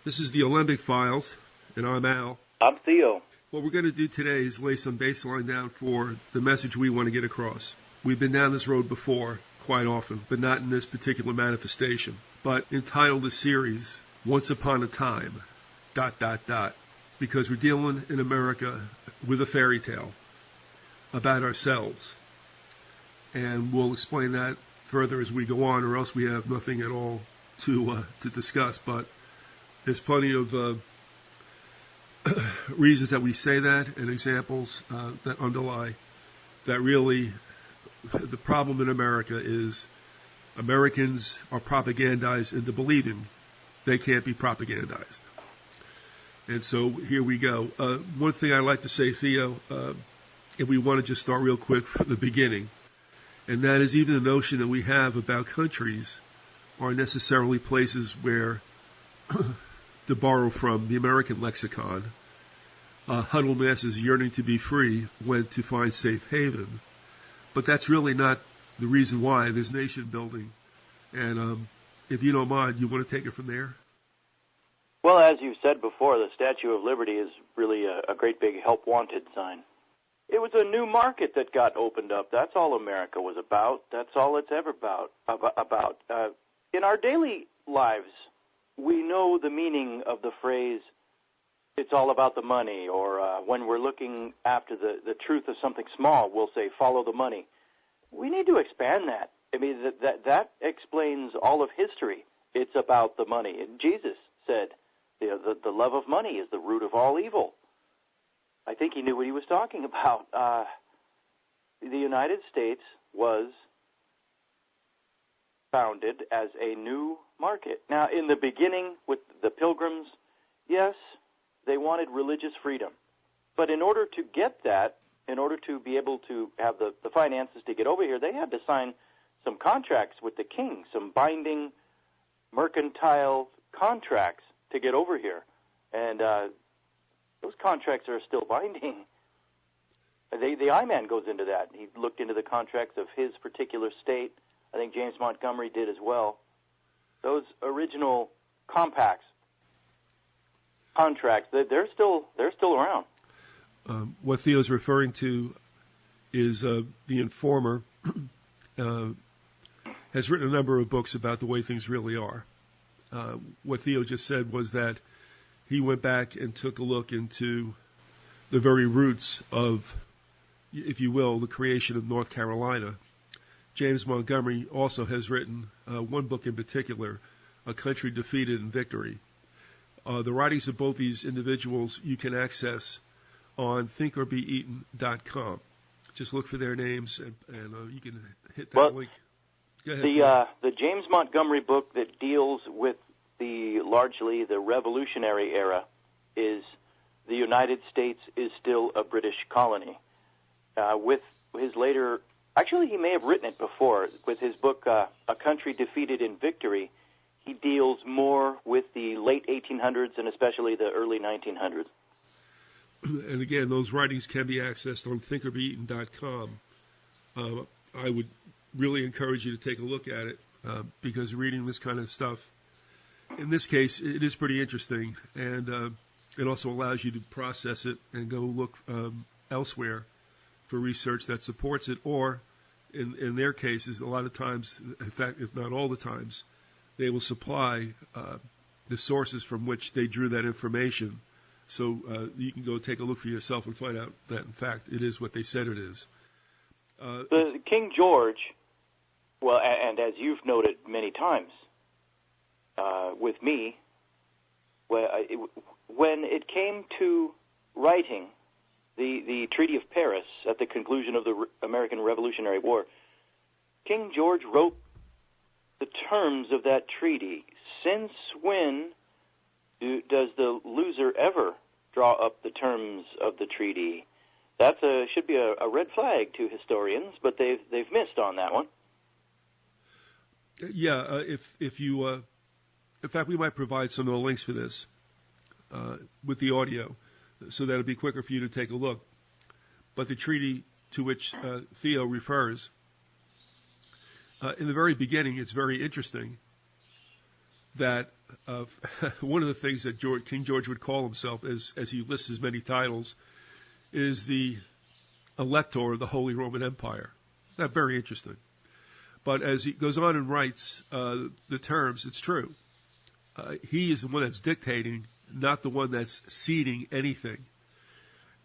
This is the Alembic Files, and I'm Al. I'm Theo. What we're going to do today is lay some baseline down for the message we want to get across. We've been down this road before, quite often, but not in this particular manifestation. But entitled the series, Once Upon a Time, ... because we're dealing in America with a fairy tale about ourselves. And we'll explain that further as we go on, or else we have nothing at all to discuss. But there's plenty of reasons that we say that and examples that underlie that really the problem in America is Americans are propagandized into believing they can't be propagandized. And so here we go. One thing I'd like to say, Theo, and we want to just start real quick from the beginning, and that is even the notion that we have about countries are necessarily places where, to borrow from the American lexicon, huddled masses yearning to be free went to find safe haven. But that's really not the reason why. There's nation building. And if you don't mind, you want to take it from there? Well, as you said before, the Statue of Liberty is really a great big help wanted sign. It was a new market that got opened up. That's all America was about. That's all it's ever about. In our daily lives, we know the meaning of the phrase, it's all about the money, or when we're looking after the truth of something small, we'll say, follow the money. We need to expand that. I mean, that explains all of history. It's about the money. And Jesus said, the love of money is the root of all evil. I think he knew what he was talking about. The United States was founded as a new market. Now, in the beginning with the Pilgrims, yes, they wanted religious freedom. But in order to get that, in order to be able to have the finances to get over here, they had to sign some contracts with the king, some binding mercantile contracts to get over here. And those contracts are still binding. The I-Man goes into that. He looked into the contracts of his particular state. I think James Montgomery did as well. Those original contracts, they're still around. What Theo's referring to is the Informer has written a number of books about the way things really are. What Theo just said was that he went back and took a look into the very roots of, if you will, the creation of North Carolina. James Montgomery also has written one book in particular, A Country Defeated in Victory. The writings of both these individuals you can access on thinkorbeaten.com. Just look for their names, and you can hit that link. Go ahead. The James Montgomery book that deals with largely the Revolutionary era is The United States is Still a British Colony. With his later, actually he may have written it before, with his book A Country Defeated in Victory, he deals more with the late 1800s and especially the early 1900s. And again, those writings can be accessed on thinkorbeaten.com. I would really encourage you to take a look at it because reading this kind of stuff, in this case, it is pretty interesting, and it also allows you to process it and go look elsewhere for research that supports it, or in their cases, a lot of times, in fact, if not all the times, they will supply the sources from which they drew that information. So you can go take a look for yourself and find out that, in fact, it is what they said it is. The King George, well, and as you've noted many times with me, when it came to writing the Treaty of Paris at the conclusion of the American Revolutionary War, King George wrote the terms of that treaty. Since when does the loser ever draw up the terms of the treaty? That should be a red flag to historians, but they've missed on that one. Yeah, if you, in fact, we might provide some of the links for this with the audio, so that it'll be quicker for you to take a look. But the treaty to which Theo refers, in the very beginning, it's very interesting. that one of the things that King George would call himself, as he lists his many titles, is the Elector of the Holy Roman Empire. That's very interesting. But as he goes on and writes the terms, it's true. He is the one that's dictating, not the one that's ceding anything.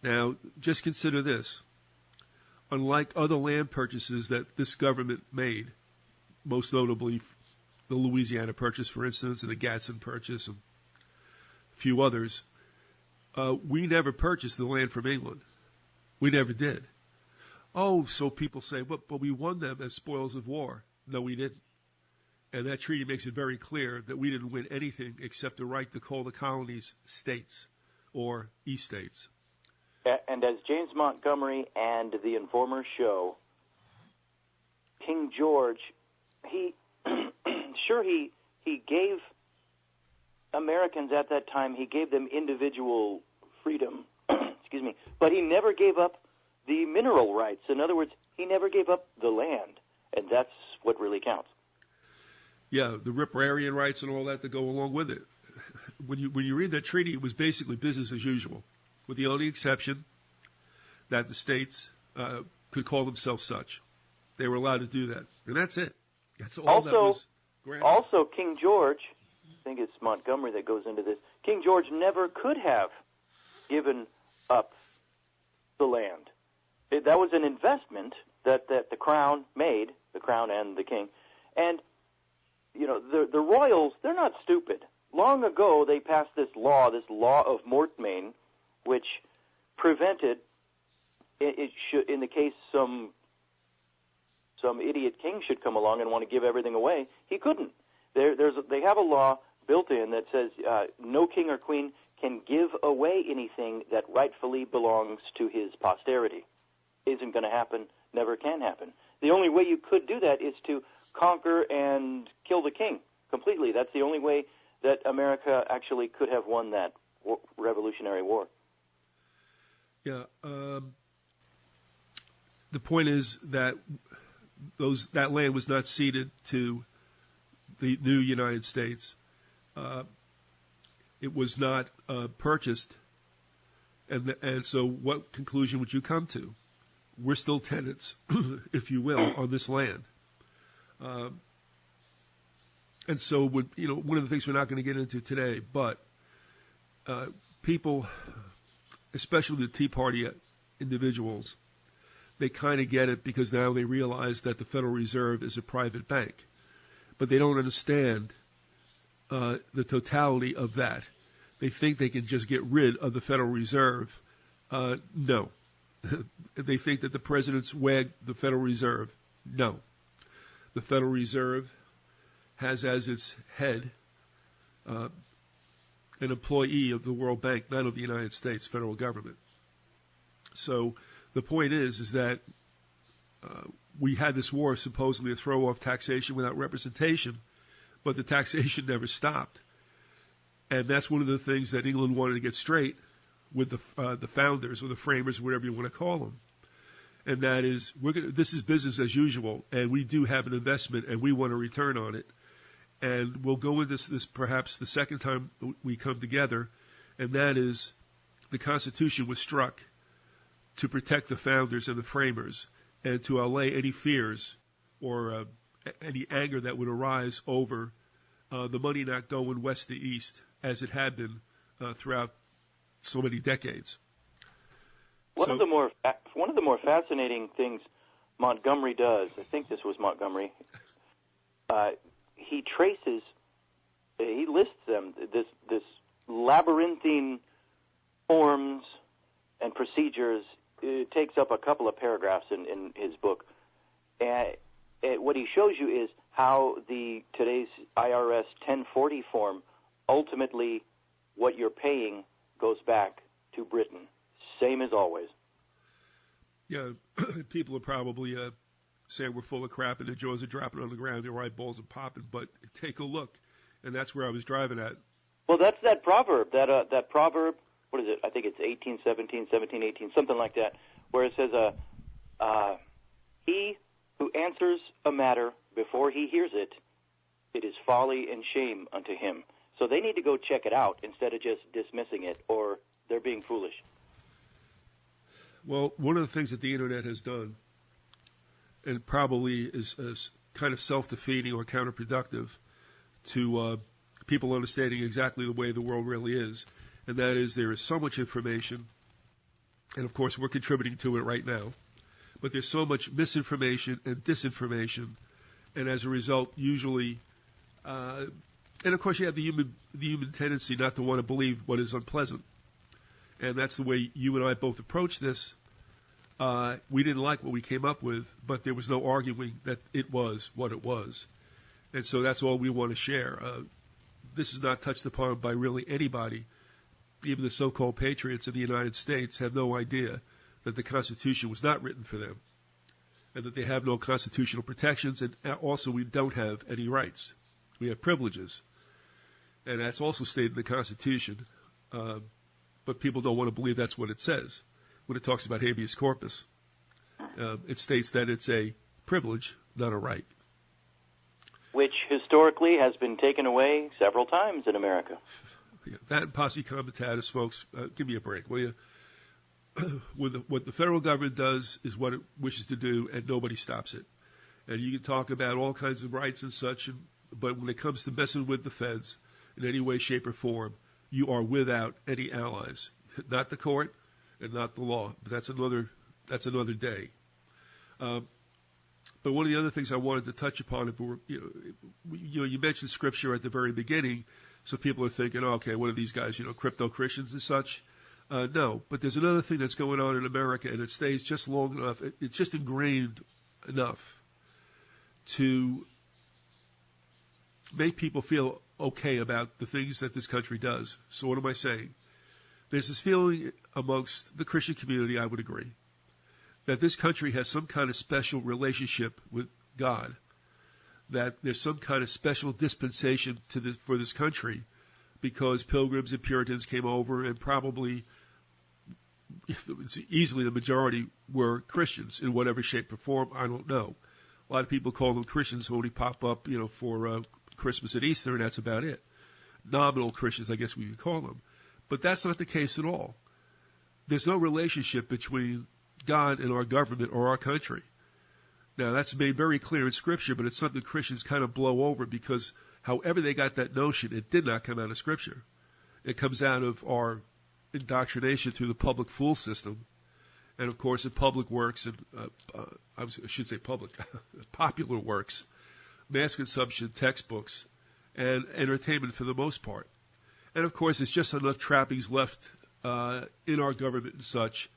Now, just consider this. Unlike other land purchases that this government made, most notably the Louisiana Purchase, for instance, and the Gadsden Purchase, and a few others, we never purchased the land from England. We never did. Oh, so people say, but we won them as spoils of war. No, we didn't. And that treaty makes it very clear that we didn't win anything except the right to call the colonies states or estates. And as James Montgomery and the Informer show, King George, he gave Americans at that time, he gave them individual freedom, excuse me, but he never gave up the mineral rights. In other words, he never gave up the land, and that's what really counts. Yeah, the riparian rights and all that go along with it. When you read that treaty, it was basically business as usual, with the only exception that the states could call themselves such. They were allowed to do that, and that's it. That's all that was granted. Also, King George, I think it's Montgomery that goes into this, King George never could have given up the land. That was an investment that the crown made, the crown and the king. And, you know, the royals, they're not stupid. Long ago, they passed this law of mortmain, which prevented, in the case some idiot king should come along and want to give everything away, he couldn't. They have a law built in that says no king or queen can give away anything that rightfully belongs to his posterity. Isn't going to happen, never can happen. The only way you could do that is to conquer and kill the king completely. That's the only way that America actually could have won that Revolutionary War. Yeah. The point is that that land was not ceded to the new United States. It was not purchased, and so what conclusion would you come to? We're still tenants, if you will, on this land. And so, one of the things we're not going to get into today, but people, especially the Tea Party individuals, they kind of get it because now they realize that the Federal Reserve is a private bank. But they don't understand the totality of that. They think they can just get rid of the Federal Reserve. No. They think that the president's wagged the Federal Reserve. No. The Federal Reserve has as its head an employee of the World Bank, not of the United States federal government. So the point is that we had this war supposedly to throw off taxation without representation, but the taxation never stopped. And that's one of the things that England wanted to get straight with the founders or the framers, whatever you want to call them. And that is, this is business as usual, and we do have an investment, and we want a return on it. And we'll go into this perhaps the second time we come together, and that is the Constitution was struck to protect the founders and the framers and to allay any fears or any anger that would arise over the money not going west to east as it had been throughout so many decades. One of the more fascinating things Montgomery does, I think this was Montgomery, he lists them, this labyrinthine forms and procedures. It takes up a couple of paragraphs in his book. And what he shows you is how today's IRS 1040 form, ultimately what you're paying goes back to Britain. Same as always. Yeah, people are probably saying we're full of crap and the jaws are dropping on the ground, their eyeballs are popping, but take a look, and that's where I was driving at. Well, that's that proverb, that proverb, what is it? I think it's 1817, 1718, something like that, where it says, he who answers a matter before he hears it It is folly and shame unto him. So they need to go check it out instead of just dismissing it, or they're being foolish. Well, one of the things that the Internet has done, and probably is kind of self-defeating or counterproductive to people understanding exactly the way the world really is, and that is there is so much information, and of course we're contributing to it right now, but there's so much misinformation and disinformation, and as a result, usually, and of course you have the human tendency not to want to believe what is unpleasant, and that's the way you and I both approach this. We didn't like what we came up with, but there was no arguing that it was what it was. And so that's all we want to share. This is not touched upon by really anybody. Even the so-called patriots in the United States have no idea that the Constitution was not written for them and that they have no constitutional protections, and also we don't have any rights. We have privileges, and that's also stated in the Constitution, but people don't want to believe that's what it says. When it talks about habeas corpus, it states that it's a privilege, not a right. Which historically has been taken away several times in America. Yeah, that and posse comitatus, folks, give me a break, will you? What the federal government does is what it wishes to do, and nobody stops it. And you can talk about all kinds of rights and such, but when it comes to messing with the feds in any way, shape, or form, you are without any allies. Not the court and not the law. But that's another day. But one of the other things I wanted to touch upon, if you mentioned Scripture at the very beginning, so people are thinking, oh, okay, what are these guys, crypto Christians and such? No, but there's another thing that's going on in America, and it stays just long enough. It's just ingrained enough to make people feel okay about the things that this country does. So what am I saying? There's this feeling amongst the Christian community, I would agree, that this country has some kind of special relationship with God, that there's some kind of special dispensation for this country because pilgrims and Puritans came over, and probably easily the majority were Christians in whatever shape or form. I don't know. A lot of people call them Christians who only pop up, for Christmas and Easter, and that's about it. Nominal Christians, I guess we could call them. But that's not the case at all. There's no relationship between God and our government or our country. Now, that's made very clear in Scripture, but it's something Christians kind of blow over because however they got that notion, it did not come out of Scripture. It comes out of our indoctrination through the public fool system, and, of course, in public works, and I should say public, popular works, mass consumption, textbooks, and entertainment for the most part. And, of course, it's just enough trappings left in our government and such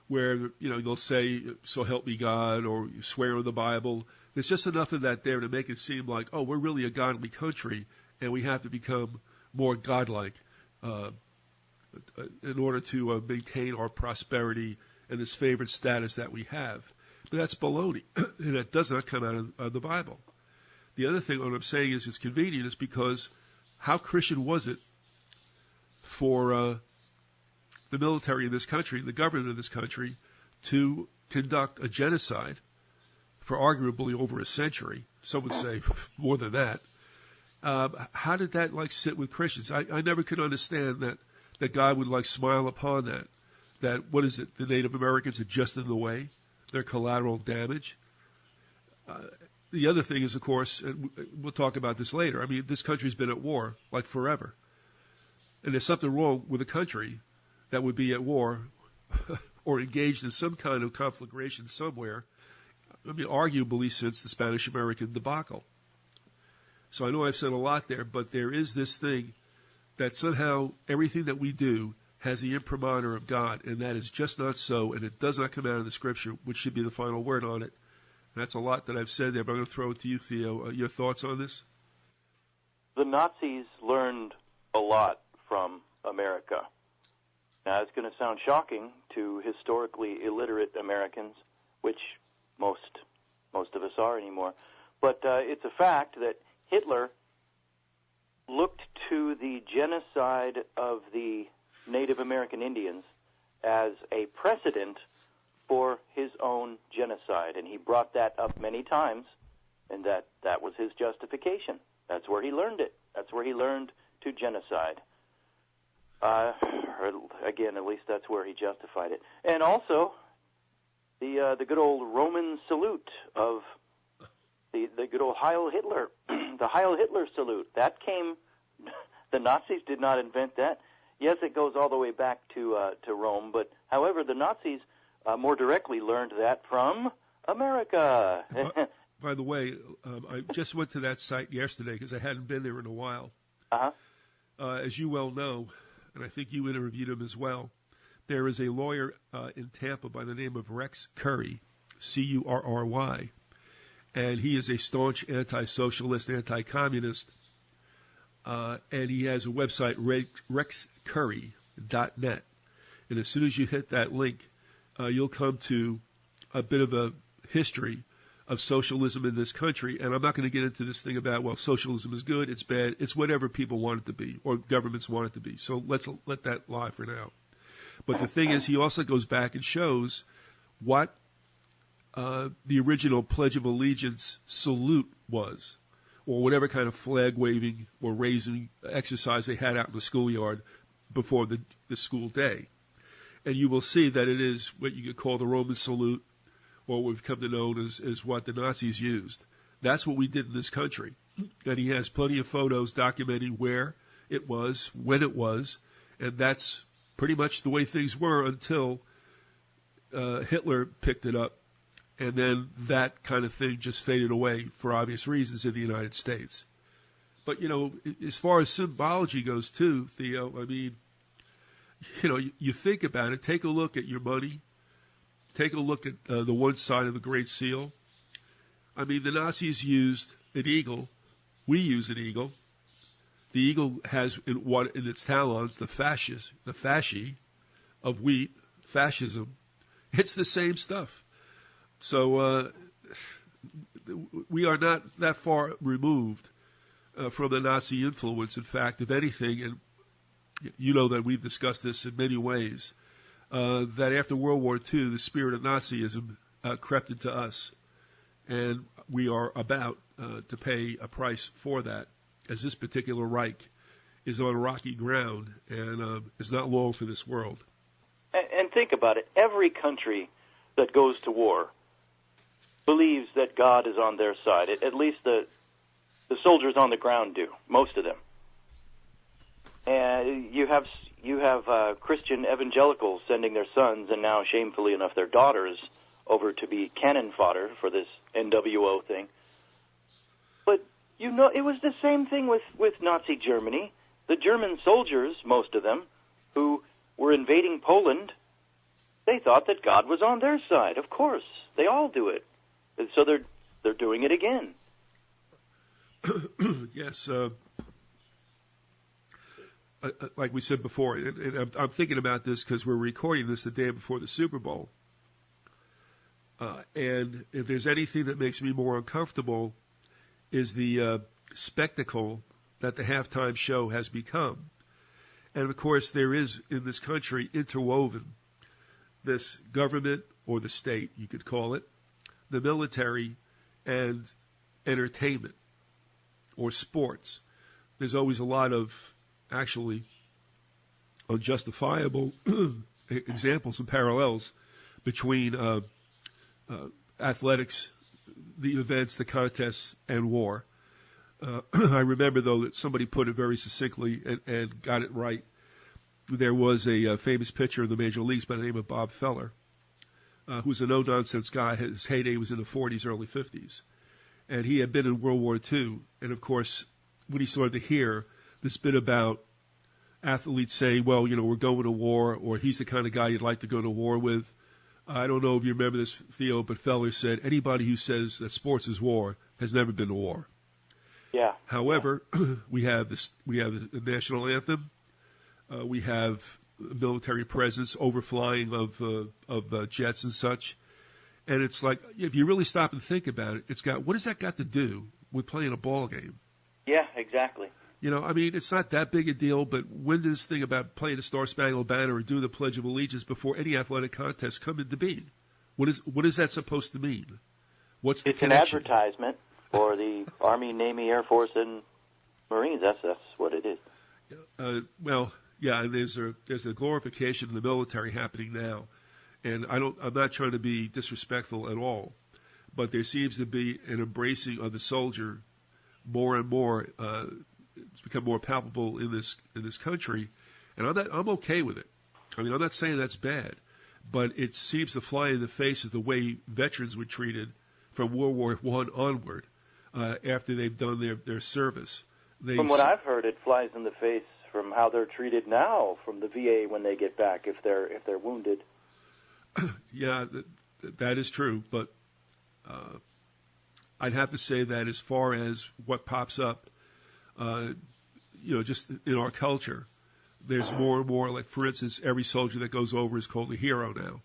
where, they'll say, so help me God, or you swear on the Bible. There's just enough of that there to make it seem like, oh, we're really a godly country, and we have to become more godlike in order to maintain our prosperity and this favored status that we have. But that's baloney, and that does not come out of the Bible. The other thing, what I'm saying is it's convenient, is because how Christian was it for the military in this country, the government of this country, to conduct a genocide for arguably over a century? Some would say more than that. How did that sit with Christians? I never could understand that God would smile upon that. That, what is it, the Native Americans are just in the way? They're collateral damage. The other thing is, of course, and we'll talk about this later, I mean, this country's been at war forever. And there's something wrong with a country that would be at war or engaged in some kind of conflagration somewhere, I mean, arguably since the Spanish-American debacle. So I know I've said a lot there, but there is this thing that somehow everything that we do has the imprimatur of God, and that is just not so, and it does not come out of the Scripture, which should be the final word on it. And that's a lot that I've said there, but I'm going to throw it to you, Theo. Your thoughts on this? The Nazis learned a lot from America. Now, it's going to sound shocking to historically illiterate Americans, which most of us are anymore, but it's a fact that Hitler looked to the genocide of the Native American Indians as a precedent for his own genocide, and he brought that up many times, and that was his justification. That's where he learned it. That's where he learned to genocide. Or again, at least that's where he justified it. And also, the good old Roman salute of the good old Heil Hitler, the Heil Hitler salute. That came. The Nazis did not invent that. Yes, it goes all the way back to Rome, but however, the Nazis more directly learned that from America. By the way, I just went to that site yesterday because I hadn't been there in a while. Uh-huh. As you well know, and I think you interviewed him as well, there is a lawyer in Tampa by the name of Rex Curry, Curry, and he is a staunch anti-socialist, anti-communist, and he has a website, rexcurry.net. And as soon as you hit that link, you'll come to a bit of a history of socialism in this country. And I'm not going to get into this thing about, well, socialism is good, it's bad, it's whatever people want it to be, or governments want it to be. So let's let that lie for now. But the thing is, he also goes back and shows what the original Pledge of Allegiance salute was, or whatever kind of flag waving or raising exercise they had out in the schoolyard before the school day. And you will see that it is what you could call the Roman salute, or what we've come to know as what the Nazis used. That's what we did in this country. And he has plenty of photos documenting where it was, when it was, and that's pretty much the way things were until Hitler picked it up. And then that kind of thing just faded away for obvious reasons in the United States. But, you know, as far as symbology goes, too, Theo, I mean, you know, you think about it. Take a look at your money. Take a look at the one side of the Great Seal. I mean, the Nazis used an eagle. We use an eagle. The eagle has in its talons the fasci of wheat, fascism. It's the same stuff. So we are not that far removed from the Nazi influence. In fact, if anything, and you know that we've discussed this in many ways, that after World War II, the spirit of Nazism crept into us, and we are about to pay a price for that, as this particular Reich is on rocky ground and is not long for this world. And think about it. Every country that goes to war believes that God is on their side. At least the soldiers on the ground do, most of them. And you have Christian evangelicals sending their sons, and now shamefully enough their daughters, over to be cannon fodder for this NWO thing. But, you know, it was the same thing with Nazi Germany. The German soldiers, most of them, who were invading Poland, they thought that God was on their side. Of course, they all do it. And so they're doing it again. Yes. Like we said before, and I'm thinking about this because we're recording this the day before the Super Bowl. And if there's anything that makes me more uncomfortable is the spectacle that the halftime show has become. And, of course, there is in this country interwoven this government, or the state, you could call it, the military, and entertainment or sports. There's always a lot of actually unjustifiable examples and parallels between athletics, the events, the contests, and war. I remember, though, that somebody put it very succinctly and got it right. There was a famous pitcher in the major leagues by the name of Bob Feller, who was a no-nonsense guy. His heyday was in the 40s, early 50s. And he had been in World War II. And, of course, when he started to hear this bit about athletes saying, well, you know, we're going to war, or he's the kind of guy you'd like to go to war with. I don't know if you remember this, Theo, but Feller said, anybody who says that sports is war has never been to war. Yeah. However, we have the national anthem. We have military presence, overflying of jets and such. And it's like, if you really stop and think about it, what has that got to do with playing a ball game? Yeah, exactly. You know, I mean, it's not that big a deal, but when does this thing about playing the Star-Spangled Banner or doing the Pledge of Allegiance before any athletic contest come into being? What is that supposed to mean? What's the connection? It's an advertisement for the Army, Navy, Air Force, and Marines, that's what it is. Well, yeah, and there's a glorification of the military happening now, and I'm not trying to be disrespectful at all, but there seems to be an embracing of the soldier more and more. It's become more palpable in this country, and I'm okay with it. I mean, I'm not saying that's bad, but it seems to fly in the face of the way veterans were treated from World War I onward after they've done their service. From what I've heard, it flies in the face from how they're treated now from the VA when they get back if they're wounded. Yeah, that is true, but I'd have to say that as far as what pops up, just in our culture, there's more and more, like, for instance, every soldier that goes over is called a hero now.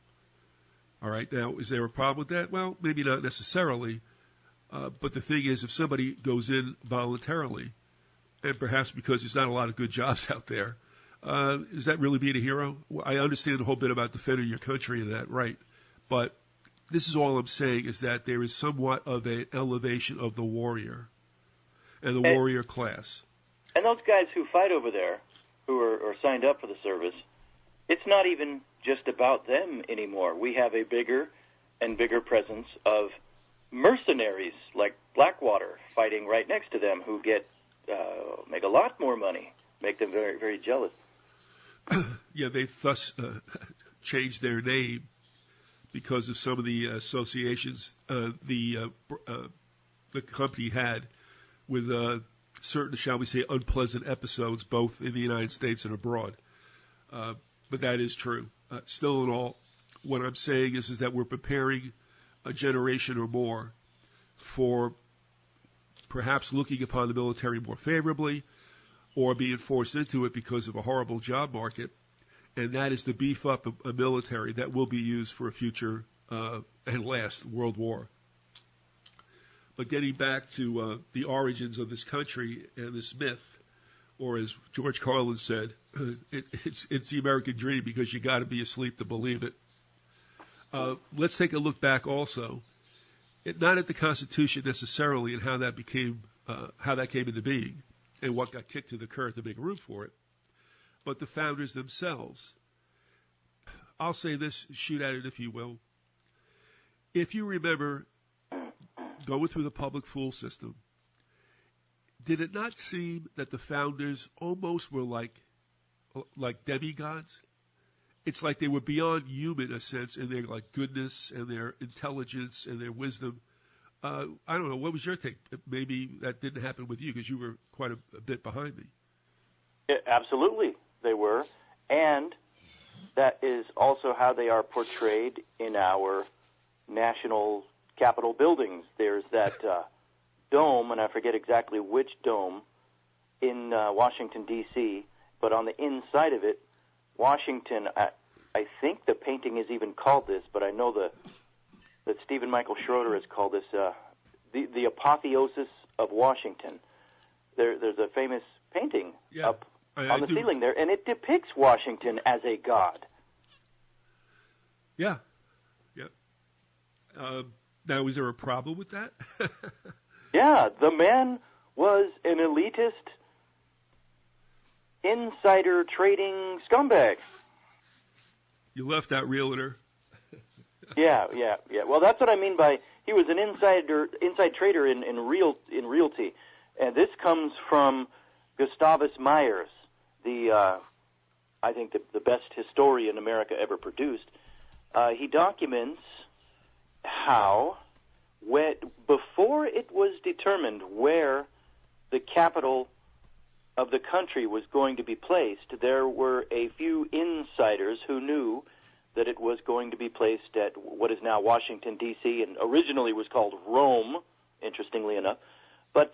All right, now, is there a problem with that? Well, maybe not necessarily, but the thing is, if somebody goes in voluntarily, and perhaps because there's not a lot of good jobs out there, is that really being a hero? I understand the whole bit about defending your country and that, right, but this is all I'm saying is that there is somewhat of an elevation of the warrior and the warrior class. And those guys who fight over there, who are signed up for the service, it's not even just about them anymore. We have a bigger and bigger presence of mercenaries like Blackwater fighting right next to them who make a lot more money, make them very, very jealous. Yeah, they've thus changed their name because of some of the associations the company had with certain, shall we say, unpleasant episodes, both in the United States and abroad. But that is true. Still in all, what I'm saying is that we're preparing a generation or more for perhaps looking upon the military more favorably or being forced into it because of a horrible job market, and that is to beef up a military that will be used for a future and last World War. But getting back to the origins of this country and this myth, or as George Carlin said, it's the American dream because you got to be asleep to believe it. Let's take a look back also, not at the Constitution necessarily and how that came into being and what got kicked to the curb to make room for it, but the founders themselves. I'll say this, shoot at it if you will. If you remember going through the public fool system, did it not seem that the founders almost were like demigods? It's like they were beyond human in a sense in their goodness and their intelligence and their wisdom. I don't know. What was your take? Maybe that didn't happen with you because you were quite a bit behind me. Yeah, absolutely, they were. And that is also how they are portrayed in our national Capitol buildings. There's that dome, and I forget exactly which dome, in Washington, D.C., but on the inside of it, Washington, I think the painting is even called this, but I know that Stephen Michael Schroeder has called this the apotheosis of Washington. There's a famous painting up on the ceiling there, and it depicts Washington as a god. Yeah. Now, is there a problem with that? Yeah, the man was an elitist, insider trading scumbag. You left out realtor. Yeah. Well, that's what I mean by he was an inside trader in realty, and this comes from Gustavus Myers, I think the best historian America ever produced. He documents how, before it was determined where the capital of the country was going to be placed, there were a few insiders who knew that it was going to be placed at what is now Washington, D.C., and originally was called Rome, interestingly enough. But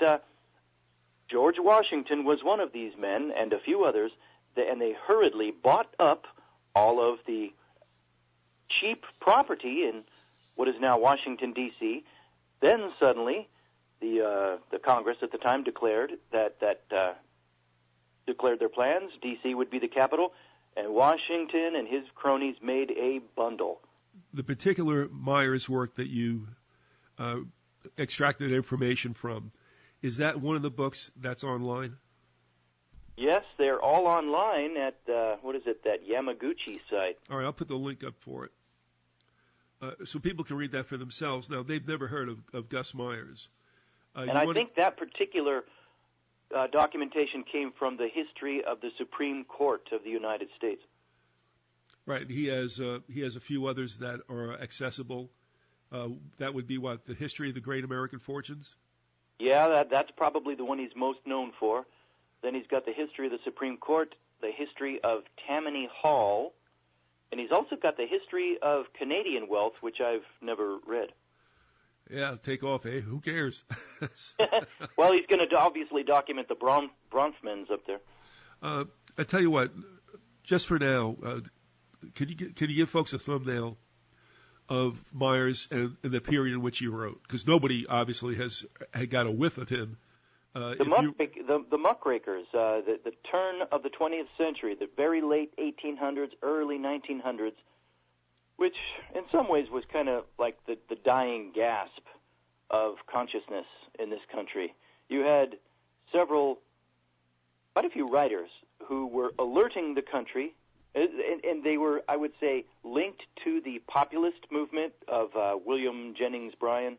George Washington was one of these men, and a few others, and they hurriedly bought up all of the cheap property in what is now Washington, D.C. Then suddenly, the Congress at the time declared declared their plans. D.C. would be the capital, and Washington and his cronies made a bundle. The particular Myers work that you extracted information from, Is that one of the books that's online? Yes, they're all online at, that Yamaguchi site. All right, I'll put the link up for it. So people can read that for themselves. Now, they've never heard of Gus Myers. And I think that particular documentation came from the history of the Supreme Court of the United States. Right. He has a few others that are accessible. That would be what? The History of the Great American Fortunes? Yeah, that's probably the one he's most known for. Then he's got the history of the Supreme Court, the history of Tammany Hall, and he's also got the history of Canadian wealth, which I've never read. Yeah, take off, eh? Who cares? Well, he's going to obviously document the Bronfmans up there. I tell you what, just for now, can you give folks a thumbnail of Myers and the period in which he wrote? Because nobody obviously had got a whiff of him. The muckrakers, the turn of the 20th century, the very late 1800s, early 1900s, which in some ways was kind of like the dying gasp of consciousness in this country. You had quite a few writers who were alerting the country, and they were, I would say, linked to the populist movement of William Jennings Bryan.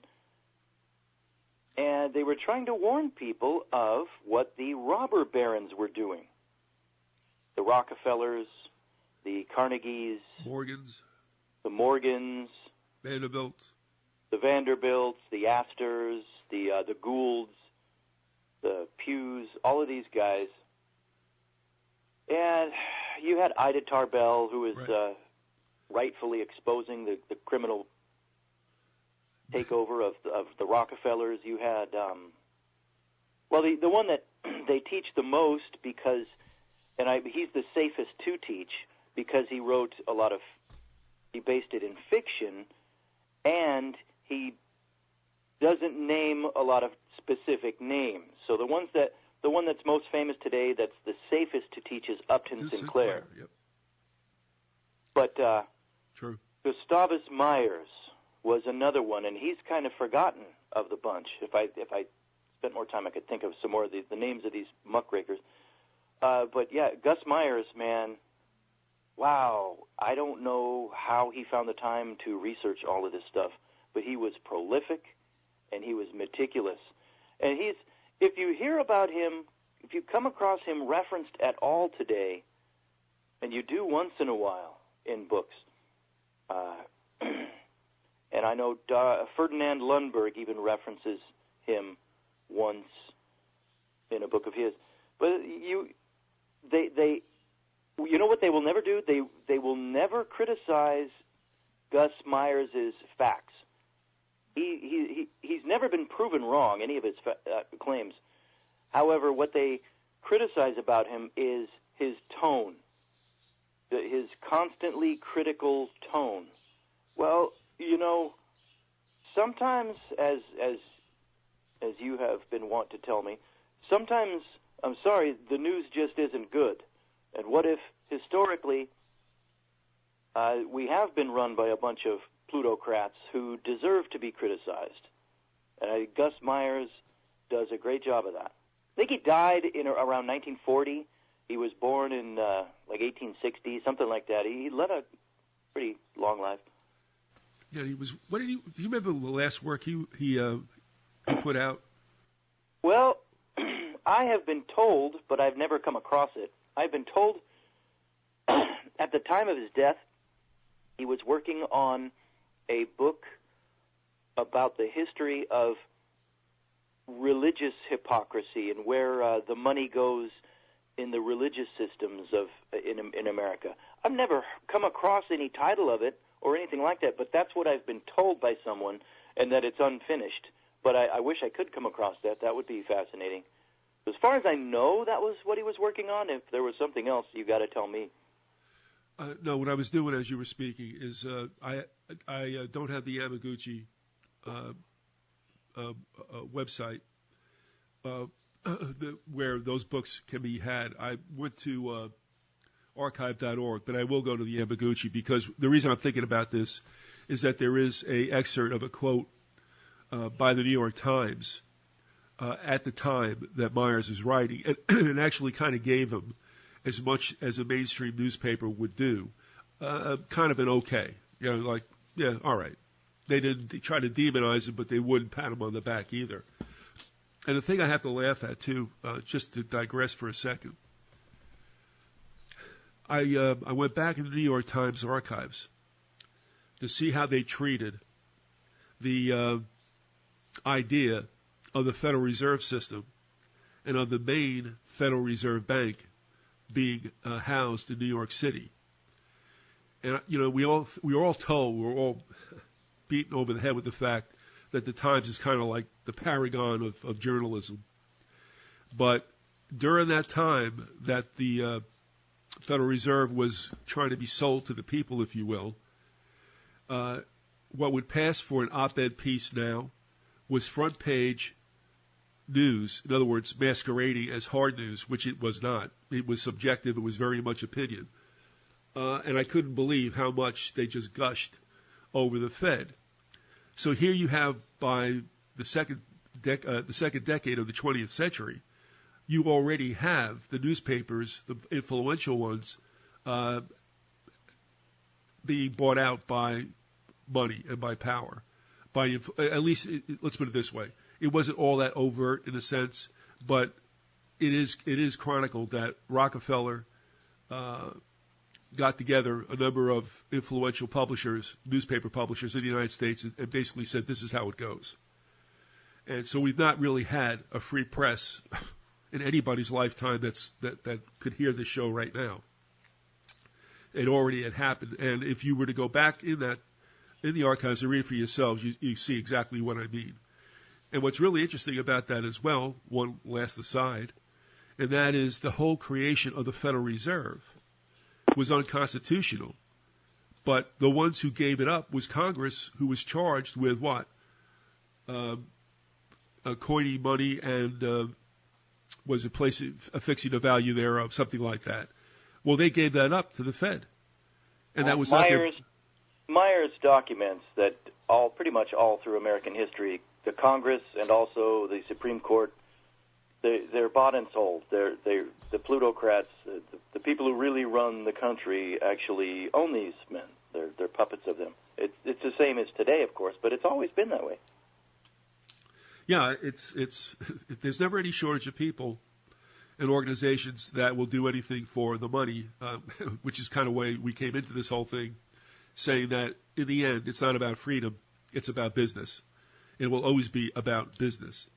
And they were trying to warn people of what the robber barons were doing. The Rockefellers, the Carnegies, the Morgans, Vanderbilt, the Vanderbilts, the Astors, the Goulds, the Pews, all of these guys. And you had Ida Tarbell, who was rightfully exposing the criminal takeover of the Rockefellers. You had, the one that they teach the most because, he's the safest to teach because he wrote he based it in fiction, and he doesn't name a lot of specific names. So the one that's most famous today, that's the safest to teach, is Upton Sinclair. Yep. But True. Gustavus Myers was another one, and he's kind of forgotten of the bunch. If I spent more time, I could think of some more of the names of these muckrakers. But yeah, Gus Myers, man, wow, I don't know how he found the time to research all of this stuff, but he was prolific, and he was meticulous. And if you hear about him, if you come across him referenced at all today, and you do once in a while in books, and I know Ferdinand Lundberg even references him once in a book of his. But you know what they will never do? They will never criticize Gus Myers' facts. He's never been proven wrong, any of his claims. However, what they criticize about him is his tone, his constantly critical tone. Well, sometimes, as you have been wont to tell me, sometimes, I'm sorry, the news just isn't good. And what if, historically, we have been run by a bunch of plutocrats who deserve to be criticized? And Gus Myers does a great job of that. I think he died in around 1940. He was born in 1860, something like that. He led a pretty long life. Yeah, he was. Do you remember the last work he put out? Well, I have been told, but I've never come across it. I've been told at the time of his death, he was working on a book about the history of religious hypocrisy and where the money goes in the religious systems in America. I've never come across any title of it or anything like that, but that's what I've been told by someone, and that it's unfinished. But I wish I could come across that. That would be fascinating. As far as I know, that was what he was working on. If there was something else, you got to tell me. No, what I was doing as you were speaking is I don't have the Yamaguchi website where those books can be had. I went to archive.org, but I will go to the Yamaguchi because the reason I'm thinking about this is that there is a excerpt of a quote by the New York Times at the time that Myers was writing, and it actually kind of gave him as much as a mainstream newspaper would do, kind of an okay. You know, like, yeah, all right. They didn't try to demonize him, but they wouldn't pat him on the back either. And the thing I have to laugh at, too, just to digress for a second, I went back in the New York Times archives to see how they treated the idea of the Federal Reserve System and of the main Federal Reserve Bank being housed in New York City. And, you know, we were all told, we were all beaten over the head with the fact that the Times is kind of like the paragon of journalism. But during that time that the Federal Reserve was trying to be sold to the people, if you will, what would pass for an op-ed piece now was front page news, in other words, masquerading as hard news, which it was not. It was subjective. It was very much opinion. And I couldn't believe how much they just gushed over the Fed. So here you have, by the second decade of the 20th century, you already have the newspapers, the influential ones, being bought out by money and by power. At least, let's put it this way. It wasn't all that overt in a sense, but it is chronicled that Rockefeller got together a number of influential publishers, newspaper publishers in the United States, and basically said, this is how it goes. And so we've not really had a free press in anybody's lifetime that could hear this show right now. It already had happened. And if you were to go back in the archives and read for yourselves, you see exactly what I mean. And what's really interesting about that as well, one last aside, and that is the whole creation of the Federal Reserve was unconstitutional. But the ones who gave it up was Congress, who was charged with what? Coining money and was affixing a value thereof, something like that. Well, they gave that up to the Fed. And that was Myers documents that pretty much all through American history, the Congress and also the Supreme Court, they're bought and sold. The plutocrats, the people who really run the country actually own these men. They're puppets of them. It's the same as today, of course, but it's always been that way. Yeah, there's never any shortage of people and organizations that will do anything for the money, which is kind of way we came into this whole thing, saying that in the end, it's not about freedom, it's about business. It will always be about business.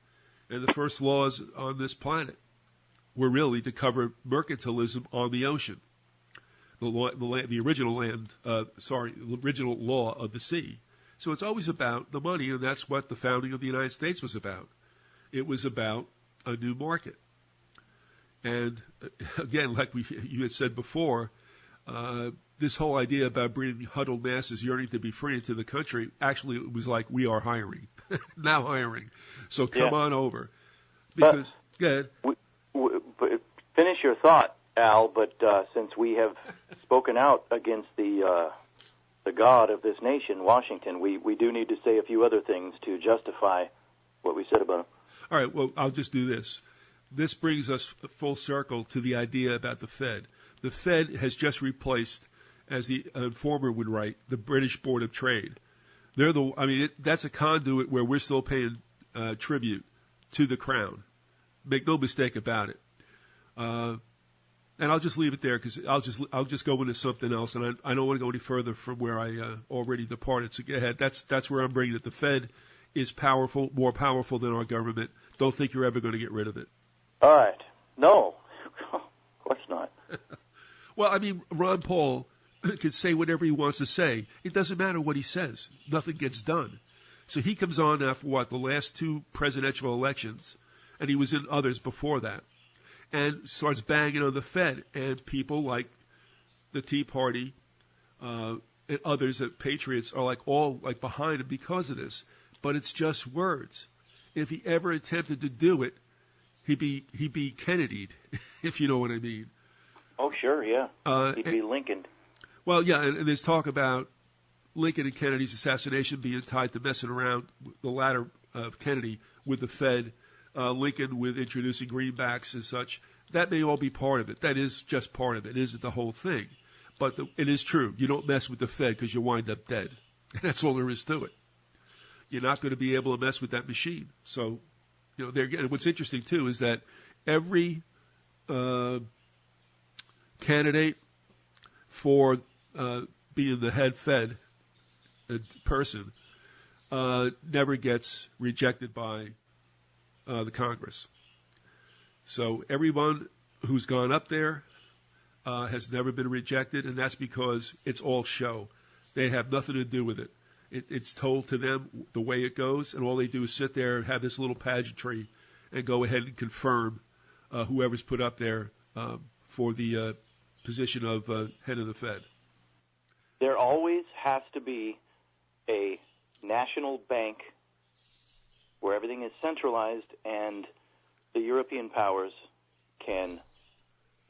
And the first laws on this planet were really to cover mercantilism on the ocean. The original law of the sea. So it's always about the money, and that's what the founding of the United States was about. It was about a new market. And again, like you had said before, this whole idea about bringing huddled masses yearning to be free into the country, actually it was like, we are hiring, now hiring. So come on over. Because, go ahead. Finish your thought, Al, but since we have spoken out against the god of this nation, Washington, we do need to say a few other things to justify what we said about him. All right, well, I'll just do this. This brings us full circle to the idea about the Fed. The Fed has just replaced, as the informer would write, the British Board of Trade. That's a conduit where we're still paying tribute to the crown. Make no mistake about it. And I'll just leave it there because I'll just go into something else, and I don't want to go any further from where I already departed. So go ahead. That's where I'm bringing it. The Fed is powerful, more powerful than our government. Don't think you're ever going to get rid of it. All right. No, of course not. Well, I mean, Ron Paul could say whatever he wants to say. It doesn't matter what he says. Nothing gets done. So he comes on after, the last two presidential elections, and he was in others before that, and starts banging on the Fed. And people like the Tea Party and others, patriots, are all behind him because of this. But it's just words. If he ever attempted to do it, he'd be Kennedy'd, if you know what I mean. Oh, sure, yeah. He'd be Lincoln. Well, yeah, and there's talk about Lincoln and Kennedy's assassination being tied to messing around, the latter of Kennedy, with the Fed Lincoln with introducing greenbacks and such. That may all be part of it. That is just part of it. It isn't the whole thing. But it is true. You don't mess with the Fed because you wind up dead. And that's all there is to it. You're not going to be able to mess with that machine. So, and what's interesting, too, is that every candidate for being the head Fed person never gets rejected by the Congress. So everyone who's gone up there has never been rejected, and that's because it's all show. They have nothing to do with it. It's told to them the way it goes, and all they do is sit there and have this little pageantry and go ahead and confirm whoever's put up there for the position of head of the Fed. There always has to be a national bank where everything is centralized and the European powers can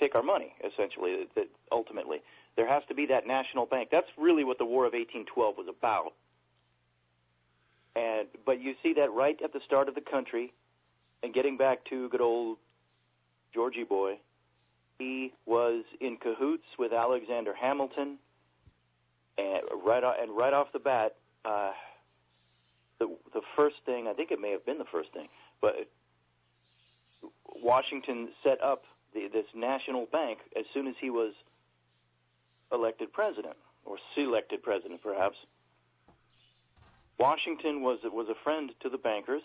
take our money, essentially, ultimately. There has to be that national bank. That's really what the War of 1812 was about. But you see that right at the start of the country, and getting back to good old Georgie boy, he was in cahoots with Alexander Hamilton, and right off the bat, the first thing, I think it may have been the first thing, but Washington set up this national bank as soon as he was elected president, or selected president, perhaps. Washington was a friend to the bankers.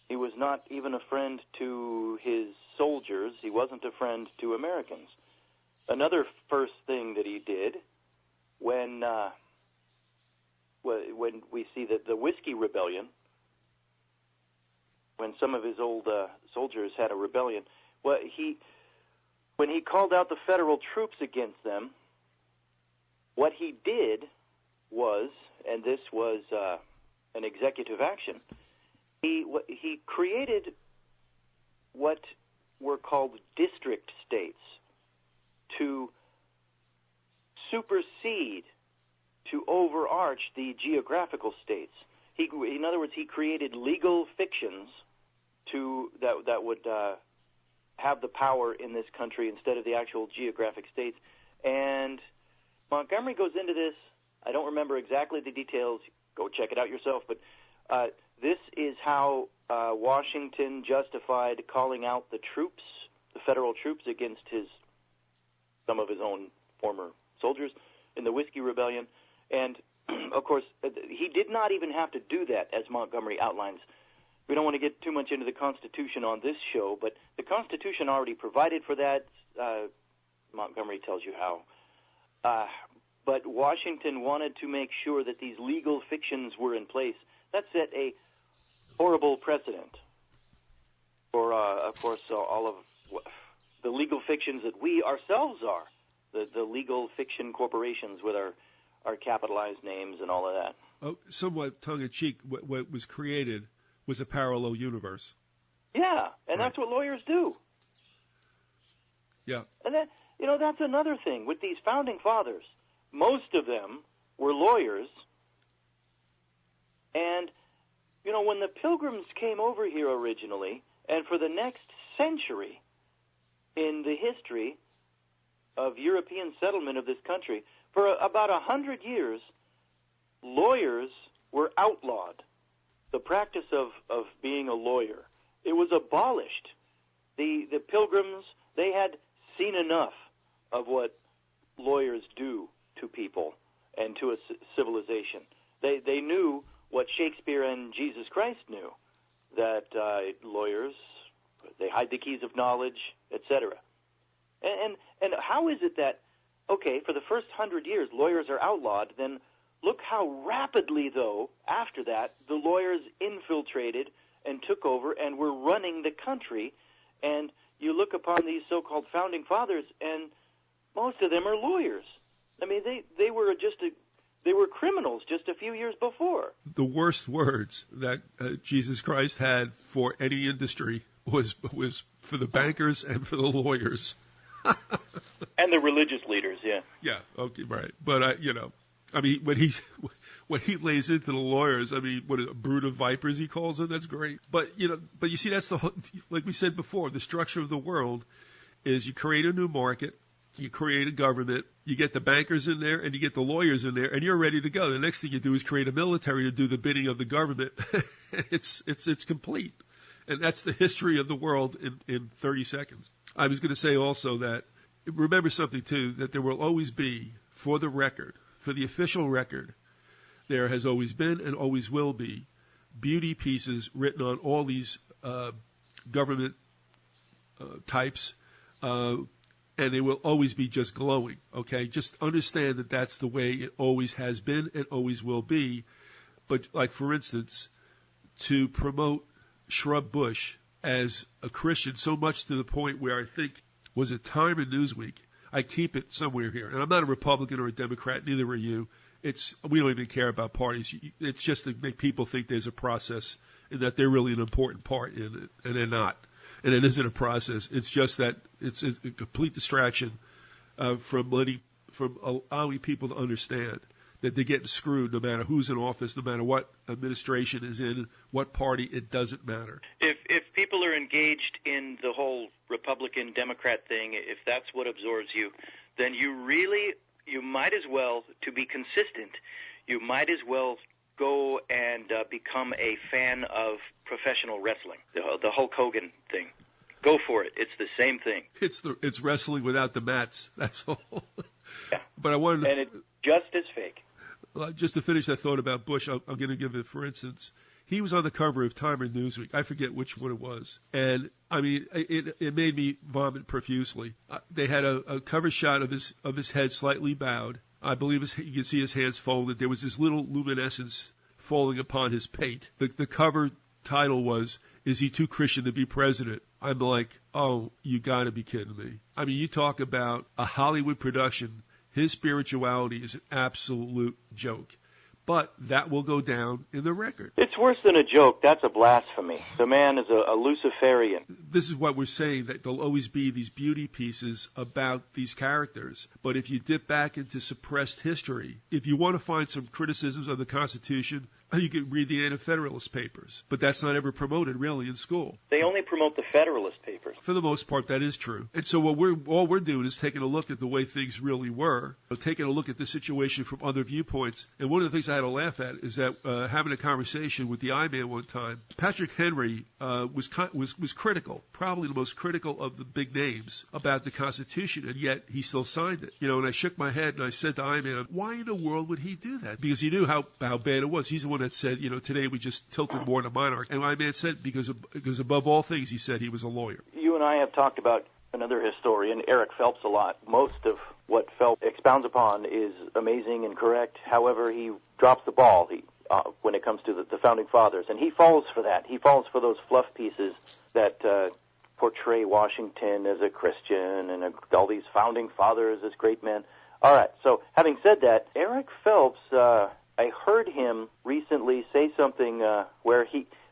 He was not even a friend to his soldiers. He wasn't a friend to Americans. Another first thing that he did when we see that the Whiskey Rebellion, when some of his old soldiers had a rebellion, when he called out the federal troops against them, what he did was, and this was an executive action, he created what were called district states to supersede, to overarch the geographical states. In other words, he created legal fictions that would have the power in this country instead of the actual geographic states. And Montgomery goes into this. I don't remember exactly the details. Go check it out yourself. But this is how Washington justified calling out the troops, the federal troops, against some of his own former soldiers in the Whiskey Rebellion. And, of course, he did not even have to do that, as Montgomery outlines. We don't want to get too much into the Constitution on this show, but the Constitution already provided for that. Montgomery tells you how. But Washington wanted to make sure that these legal fictions were in place. That set a horrible precedent for, of course, all of the legal fictions that we ourselves are, the legal fiction corporations with our capitalized names and all of that. Oh, somewhat tongue-in-cheek, what was created was a parallel universe. Yeah, and right. That's what lawyers do. Yeah. And then, that's another thing. With these founding fathers, most of them were lawyers. And, when the Pilgrims came over here originally, and for the next century in the history of European settlement of this country, for about 100 years, lawyers were outlawed. The practice of being a lawyer, it was abolished. The Pilgrims, they had seen enough of what lawyers do to people and to a civilization. They knew what Shakespeare and Jesus Christ knew, that lawyers, they hide the keys of knowledge, etc. And how is it that, okay, for the first 100 years, lawyers are outlawed, then look how rapidly, though, after that, the lawyers infiltrated and took over and were running the country. And you look upon these so-called founding fathers, and most of them are lawyers. I mean, they were they were criminals just a few years before. The worst words that Jesus Christ had for any industry was for the bankers and for the lawyers. And the religious leaders, yeah. Yeah, okay, right. But, I mean, when what he lays into the lawyers, I mean, what a brood of vipers he calls them, that's great. But you see, that's the whole, like we said before, the structure of the world is you create a new market, you create a government, you get the bankers in there, and you get the lawyers in there, and you're ready to go. The next thing you do is create a military to do the bidding of the government. It's complete. And that's the history of the world in 30 seconds. I was going to say also that, remember something, too, that there will always be, for the record, for the official record, there has always been and always will be beauty pieces written on all these government types, and they will always be just glowing, okay? Just understand that that's the way it always has been and always will be. But, like, for instance, to promote Shrub Bush as a Christian so much to the point where I think, was it Time and Newsweek? I keep it somewhere here. And I'm not a Republican or a Democrat, neither are you. We don't even care about parties. It's just to make people think there's a process and that they're really an important part in it, and they're not. And it isn't a process. It's just that it's a complete distraction from allowing people to understand that they're getting screwed no matter who's in office, no matter what administration is in, what party, it doesn't matter. If people are engaged in the whole Republican-Democrat thing, if that's what absorbs you, then you might as well, to be consistent, you might as well go and become a fan of professional wrestling, the Hulk Hogan thing. Go for it. It's the same thing. It's wrestling without the mats. That's all. Yeah. But I wanted to, and it's just as fake. Just to finish that thought about Bush, I'm going to give it, for instance, he was on the cover of Time or Newsweek. I forget which one it was. And, I mean, it made me vomit profusely. They had a cover shot of his head slightly bowed. I believe you can see his hands folded. There was this little luminescence falling upon his pate. The cover title was, "Is he too Christian to be president?" I'm like, oh, you got to be kidding me. I mean, you talk about a Hollywood production. His spirituality is an absolute joke. But that will go down in the record. It's worse than a joke. That's a blasphemy. The man is a Luciferian. This is what we're saying, that there'll always be these beauty pieces about these characters. But if you dip back into suppressed history, if you want to find some criticisms of the Constitution, you can read the Anti-Federalist Papers. But that's not ever promoted, really, in school. They only promote the Federalist Papers. For the most part, that is true. And so all we're doing is taking a look at the way things really were, taking a look at the situation from other viewpoints. And one of the things I had to laugh at is that having a conversation with the I-Man one time, Patrick Henry was critical, probably the most critical of the big names about the Constitution, and yet he still signed it. And I shook my head and I said to I-Man, why in the world would he do that? Because he knew how bad it was. He's the one that said, today we just tilted more to monarch. And I-Man said, because above all things, he said he was a lawyer. You and I have talked about another historian, Eric Phelps, a lot. Most of what Phelps expounds upon is amazing and correct. However, he drops the ball when it comes to the Founding Fathers. And he falls for that. He falls for those fluff pieces that portray Washington as a Christian and all these Founding Fathers as great men. All right, so having said that, Eric Phelps, I heard him recently say something where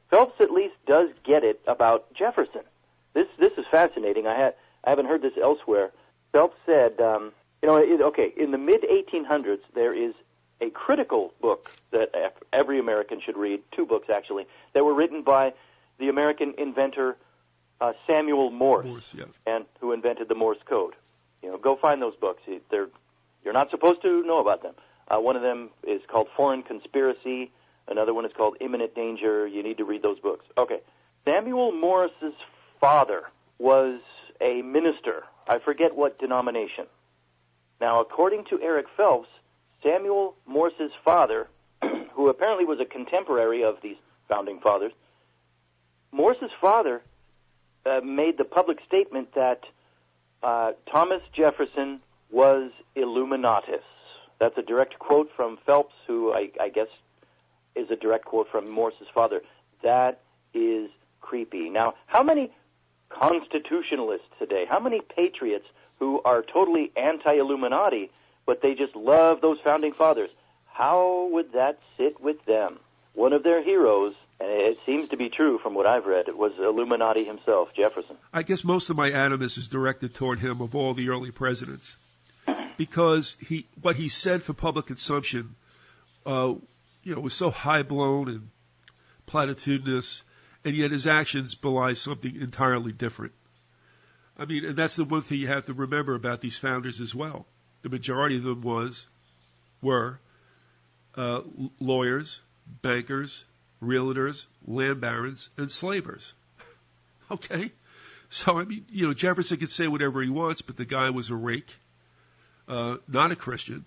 Phelps at least does get it about Jefferson. This is fascinating. I haven't heard this elsewhere. Phelps said, in the mid-1800s, there is a critical book that every American should read, two books actually, that were written by the American inventor Samuel Morse, yeah. and who invented the Morse code. Go find those books. You're not supposed to know about them. One of them is called Foreign Conspiracy. Another one is called Imminent Danger. You need to read those books. Okay. Samuel Morse's father was a minister. I forget what denomination. Now, according to Eric Phelps, Samuel Morse's father, who apparently was a contemporary of these Founding Fathers, Morse's father made the public statement that Thomas Jefferson was Illuminatus. That's a direct quote from Phelps, who I guess is a direct quote from Morse's father. That is creepy. Now, how many constitutionalists today, how many patriots who are totally anti-Illuminati, but they just love those Founding Fathers, how would that sit with them? One of their heroes, and it seems to be true from what I've read, it was Illuminati himself, Jefferson. I guess most of my animus is directed toward him of all the early presidents, because what he said for public consumption was so high blown and platitudinous, and yet his actions belie something entirely different. I mean, and that's the one thing you have to remember about these founders as well. The majority of them were lawyers, bankers, realtors, land barons, and slavers. Okay? So, I mean, Jefferson could say whatever he wants, but the guy was a rake, not a Christian.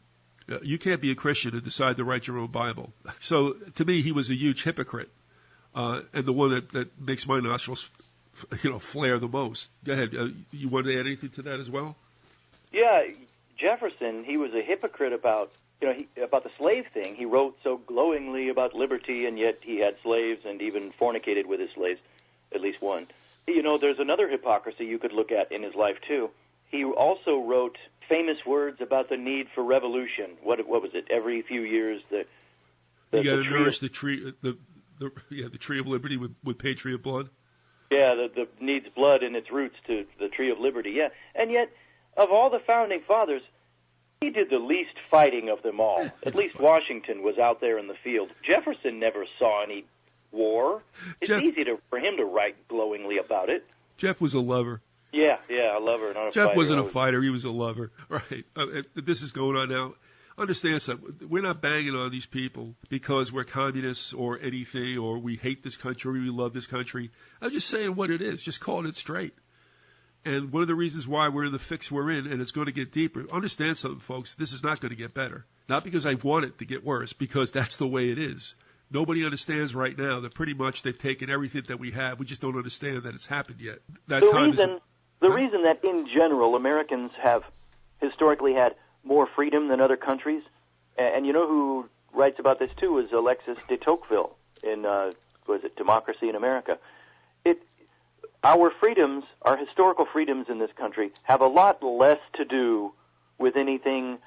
You can't be a Christian and decide to write your own Bible. So, to me, he was a huge hypocrite, and the one that makes my nostrils, flare the most. Go ahead. You want to add anything to that as well? Yeah, Jefferson, he was a hypocrite about about the slave thing. He wrote so glowingly about liberty, and yet he had slaves and even fornicated with his slaves, at least one. There's another hypocrisy you could look at in his life, too. He also wrote famous words about the need for revolution. What was it? Every few years, you got to nourish the tree of liberty with patriot blood. Yeah, the needs blood in its roots to the tree of liberty. Yeah, and yet, of all the founding fathers, he did the least fighting of them all. At least Washington was out there in the field. Jefferson never saw any war. It's easy for him to write glowingly about it. Jeff was a lover. Yeah, a lover, not a fighter. Jeff wasn't a fighter. He was a lover. Right. This is going on now. Understand something. We're not banging on these people because we're communists or anything, or we hate this country, or we love this country. I'm just saying what it is. Just calling it straight. And one of the reasons why we're in the fix we're in, and it's going to get deeper, understand something, folks, this is not going to get better. Not because I want it to get worse, because that's the way it is. Nobody understands right now that pretty much they've taken everything that we have. We just don't understand that it's happened yet. The reason that in general Americans have historically had more freedom than other countries, and you know who writes about this too is Alexis de Tocqueville in Democracy in America. Our freedoms, our historical freedoms in this country, have a lot less to do with anything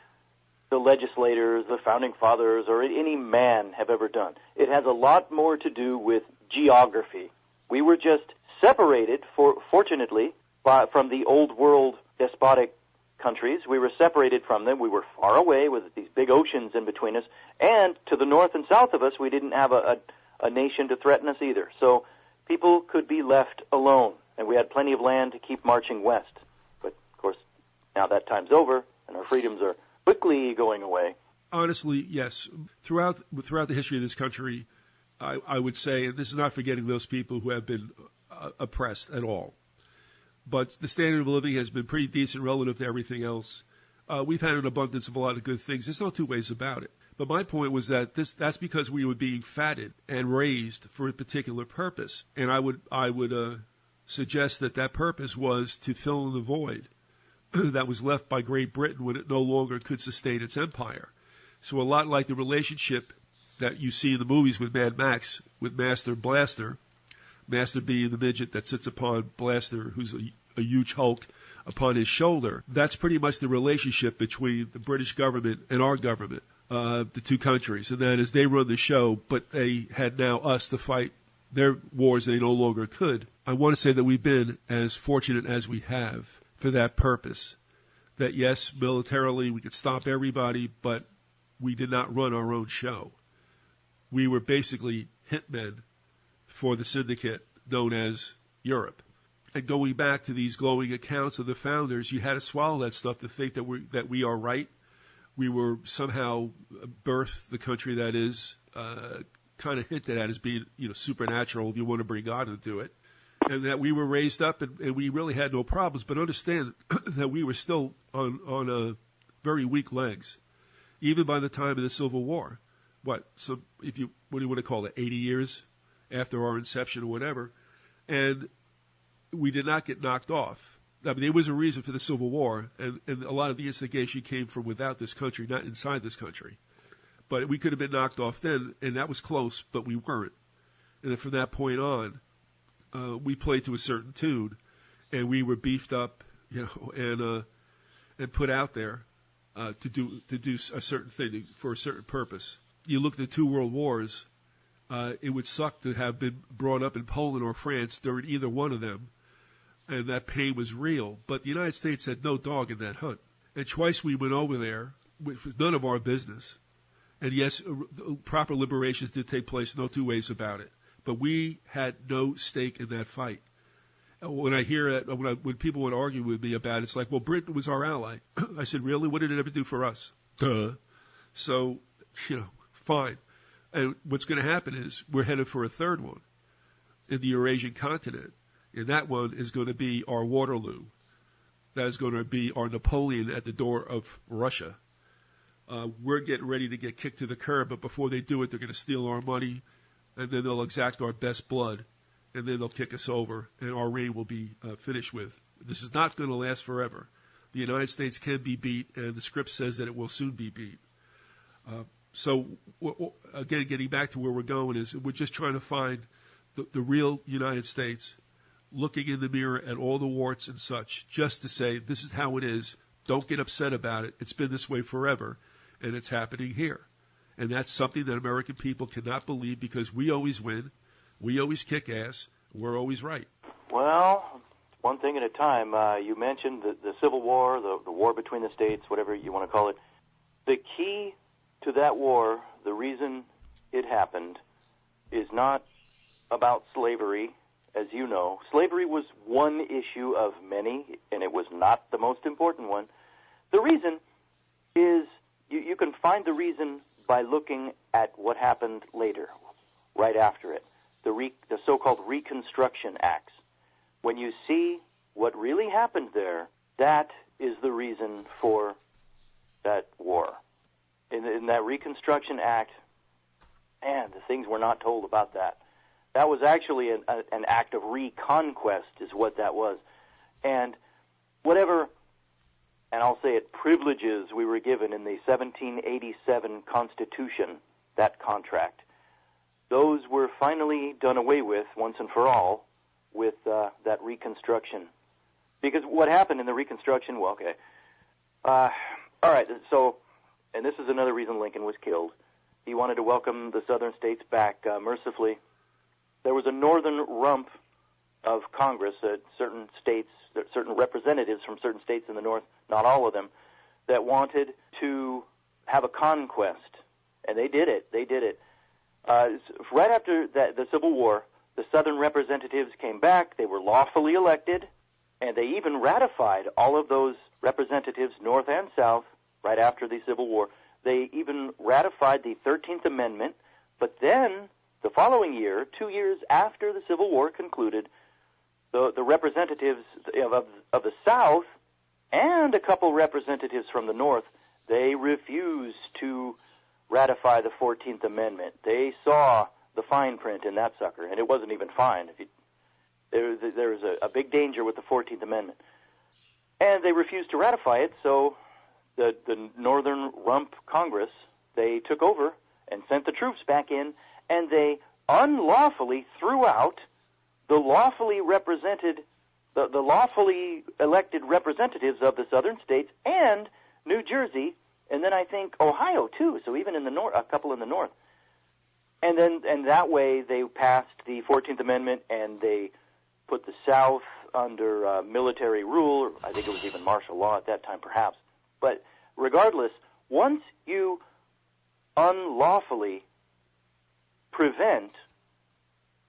the legislators, the founding fathers, or any man have ever done. It has a lot more to do with geography. We were just separated, fortunately, from the old world despotic countries. We were separated from them. We were far away with these big oceans in between us. And to the north and south of us, we didn't have a nation to threaten us either. So people could be left alone, and we had plenty of land to keep marching west. But, of course, now that time's over, and our freedoms are quickly going away. Honestly, yes. Throughout the history of this country, I would say, and this is not forgetting those people who have been oppressed at all, but the standard of living has been pretty decent relative to everything else. We've had an abundance of a lot of good things. There's no two ways about it. But my point was that that's because we were being fatted and raised for a particular purpose. And I would suggest that purpose was to fill in the void that was left by Great Britain when it no longer could sustain its empire. So a lot like the relationship that you see in the movies with Mad Max, with Master Blaster, Master being the midget that sits upon Blaster, who's a huge hulk, upon his shoulder. That's pretty much the relationship between the British government and our government, the two countries. And that is they run the show, but they had now us to fight their wars they no longer could. I want to say that we've been as fortunate as we have for that purpose. That yes, militarily we could stop everybody, but we did not run our own show. We were basically hitmen for the syndicate known as Europe. And going back to these glowing accounts of the founders, you had to swallow that stuff to think that we are right. We were somehow birthed the country that is kind of hinted at as being supernatural if you want to bring God into it. And that we were raised up and we really had no problems. But understand that we were still on very weak legs, even by the time of the Civil War. What do you want to call it, 80 years after our inception or whatever. And we did not get knocked off. I mean, there was a reason for the Civil War, and a lot of the instigation came from without this country, not inside this country. But we could have been knocked off then, and that was close, but we weren't. And then from that point on, we played to a certain tune, and we were beefed up, and put out there to do a certain thing for a certain purpose. You look at the two world wars. It would suck to have been brought up in Poland or France during either one of them, and that pain was real. But the United States had no dog in that hunt. And twice we went over there, which was none of our business, And yes, proper liberations did take place, no two ways about it. But we had no stake in that fight. When I hear it, when people would argue with me about it, it's like, well, Britain was our ally. I said, really? What did it ever do for us? Duh. So, fine. And what's going to happen is we're headed for a third one in the Eurasian continent. And that one is going to be our Waterloo. That is going to be our Napoleon at the door of Russia. We're getting ready to get kicked to the curb, but before they do it, they're going to steal our money, and then they'll exact our best blood, and then they'll kick us over, and our reign will be finished with. This is not going to last forever. The United States can be beat, and the script says that it will soon be beat. So, again, getting back to where we're going is we're just trying to find the real United States, looking in the mirror at all the warts and such, just to say, this is how it is. Don't get upset about it. It's been this way forever, and it's happening here. And that's something that American people cannot believe because we always win, we always kick ass, we're always right. Well, one thing at a time. You mentioned the Civil War, the war between the states, whatever you want to call it. The key to that war, the reason it happened, is not about slavery. As you know, slavery was one issue of many, and it was not the most important one. The reason is you can find the reason by looking at what happened later, right after it, the so-called Reconstruction Acts. When you see what really happened there, that is the reason for that war. In that Reconstruction Act, man, the things we're not told about that. That was actually an act of reconquest is what that was. And whatever, and I'll say it, privileges we were given in the 1787 Constitution, that contract, those were finally done away with once and for all with that Reconstruction. Because what happened in the Reconstruction, well, okay. All right, so, and this is another reason Lincoln was killed. He wanted to welcome the southern states back mercifully. There was a northern rump of Congress at certain states, certain representatives from certain states in the north, not all of them, that wanted to have a conquest. And they did it. They did it. Right after the Civil War, the southern representatives came back. They were lawfully elected, and they even ratified all of those representatives, north and south, right after the Civil War. They even ratified the 13th Amendment, but then the following year, 2 years after the Civil War concluded, the representatives of the South and a couple representatives from the North, they refused to ratify the 14th Amendment. They saw the fine print in that sucker, and it wasn't even fine. There was a big danger with the 14th Amendment. And they refused to ratify it, so the Northern Rump Congress, they took over and sent the troops back in, and they unlawfully threw out the lawfully represented, the lawfully elected representatives of the southern states and New Jersey, and then I think Ohio too. So even in the north, a couple in the north, and that way they passed the 14th Amendment and they put the South under military rule. I think it was even martial law at that time, perhaps. But regardless, once you unlawfully prevent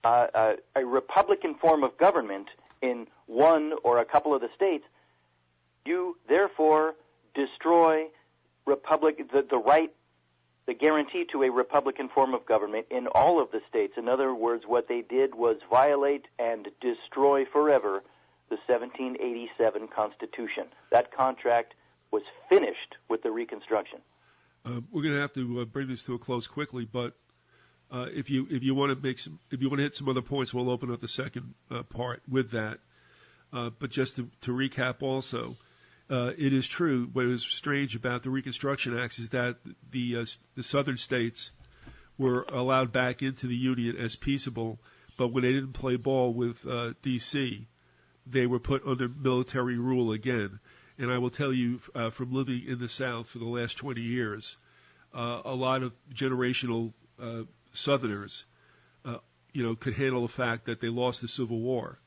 a Republican form of government in one or a couple of the states, you therefore destroy the guarantee to a Republican form of government in all of the states. In other words, what they did was violate and destroy forever the 1787 Constitution. That contract was finished with the Reconstruction. We're going to have to bring this to a close quickly, but if you want to hit some other points, we'll open up the second part with that. But just to recap, also, it is true. What is strange about the Reconstruction Acts is that the southern states were allowed back into the Union as peaceable, but when they didn't play ball with D.C., they were put under military rule again. And I will tell you, from living in the South for the last 20 years, a lot of generational Southerners, could handle the fact that they lost the Civil War,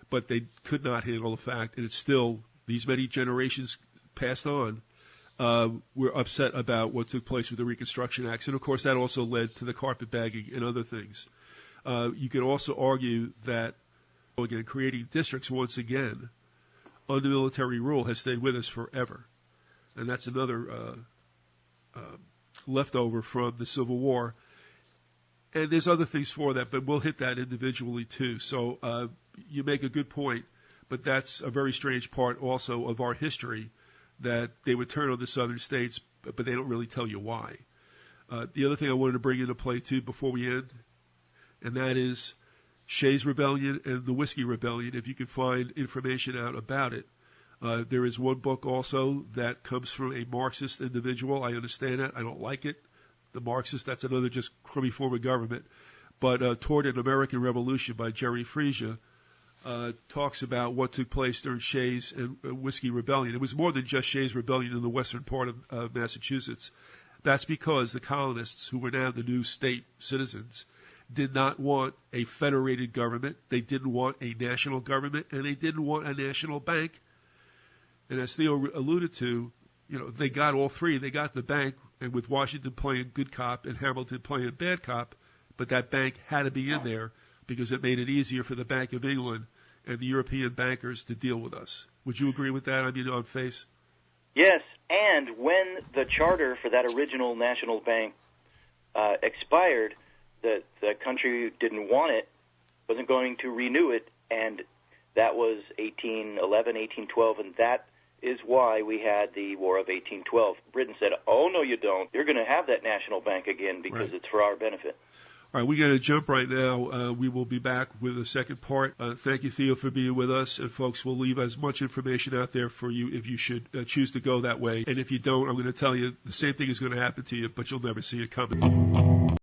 but they could not handle the fact, and it's still these many generations passed on, were upset about what took place with the Reconstruction Acts. And, of course, that also led to the carpetbagging and other things. You could also argue that, again, creating districts once again under military rule has stayed with us forever. And that's another leftover from the Civil War. And there's other things for that, but we'll hit that individually too. So you make a good point, but that's a very strange part also of our history, that they would turn on the southern states, but they don't really tell you why. The other thing I wanted to bring into play too before we end, and that is Shays' Rebellion and the Whiskey Rebellion, if you can find information out about it. There is one book also that comes from a Marxist individual. I understand that. I don't like it. The Marxist, that's another just crummy form of government. But Toward an American Revolution by Jerry Frisia talks about what took place during Shays' and Whiskey Rebellion. It was more than just Shays' Rebellion in the western part of Massachusetts. That's because the colonists, who were now the new state citizens, did not want a federated government. They didn't want a national government, and they didn't want a national bank. And as Theo alluded to, they got all three. They got the bank, and with Washington playing good cop and Hamilton playing bad cop, but that bank had to be in there because it made it easier for the Bank of England and the European bankers to deal with us. Would you agree with that? I mean, on face? Yes, and when the charter for that original national bank expired, the country didn't want it, wasn't going to renew it, and that was 1811, 1812, and that is why we had the War of 1812. Britain said, oh, no, you don't. You're going to have that national bank again because it's for our benefit. All right, we got to jump right now. We will be back with a second part. Thank you, Theo, for being with us. And, folks, we'll leave as much information out there for you if you should choose to go that way. And if you don't, I'm going to tell you the same thing is going to happen to you, but you'll never see it coming.